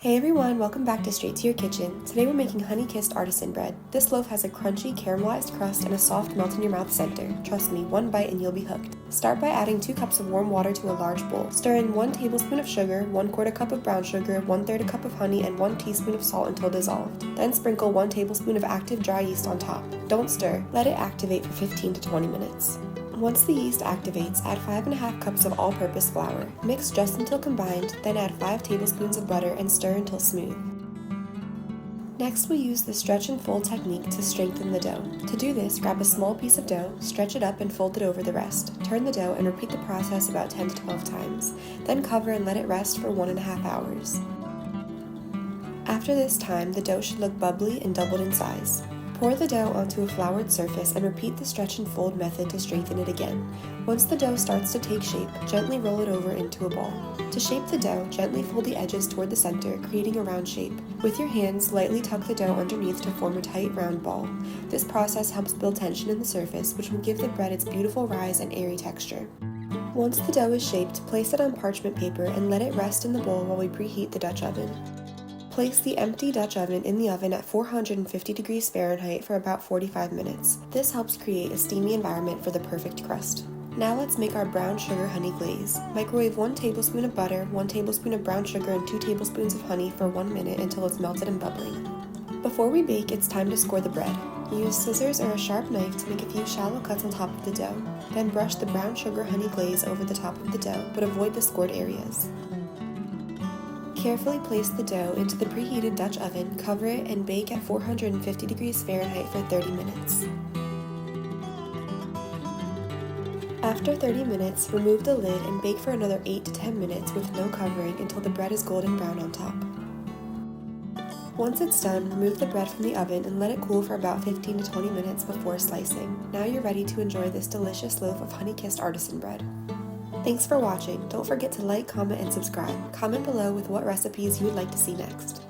Hey everyone, welcome back to Straight to Your Kitchen. Today we're making honey-kissed artisan bread. This loaf has a crunchy, caramelized crust and a soft melt-in-your-mouth center. Trust me, one bite and you'll be hooked. Start by adding 2 cups of warm water to a large bowl. Stir in 1 tablespoon of sugar, 1/4 cup of brown sugar, 1/3 cup of honey, and 1 teaspoon of salt until dissolved. Then sprinkle 1 tablespoon of active dry yeast on top. Don't stir. Let it activate for 15 to 20 minutes. Once the yeast activates, add 5½ cups of all-purpose flour. Mix just until combined, then add 5 tablespoons of butter and stir until smooth. Next, we'll use the stretch and fold technique to strengthen the dough. To do this, grab a small piece of dough, stretch it up and fold it over the rest. Turn the dough and repeat the process about 10 to 12 times. Then cover and let it rest for 1½ hours. After this time, the dough should look bubbly and doubled in size. Pour the dough onto a floured surface and repeat the stretch and fold method to strengthen it again. Once the dough starts to take shape, gently roll it over into a ball. To shape the dough, gently fold the edges toward the center, creating a round shape. With your hands, lightly tuck the dough underneath to form a tight, round ball. This process helps build tension in the surface, which will give the bread its beautiful rise and airy texture. Once the dough is shaped, place it on parchment paper and let it rest in the bowl while we preheat the Dutch oven. Place the empty Dutch oven in the oven at 450 degrees Fahrenheit for about 45 minutes. This helps create a steamy environment for the perfect crust. Now let's make our brown sugar honey glaze. Microwave 1 tablespoon of butter, 1 tablespoon of brown sugar, and 2 tablespoons of honey for 1 minute until it's melted and bubbling. Before we bake, it's time to score the bread. Use scissors or a sharp knife to make a few shallow cuts on top of the dough. Then brush the brown sugar honey glaze over the top of the dough, but avoid the scored areas. Carefully place the dough into the preheated Dutch oven, cover it, and bake at 450 degrees Fahrenheit for 30 minutes. After 30 minutes, remove the lid and bake for another 8 to 10 minutes with no covering until the bread is golden brown on top. Once it's done, remove the bread from the oven and let it cool for about 15 to 20 minutes before slicing. Now you're ready to enjoy this delicious loaf of honey-kissed artisan bread. Thanks for watching. Don't forget to like, comment, and subscribe. Comment below with what recipes you would like to see next.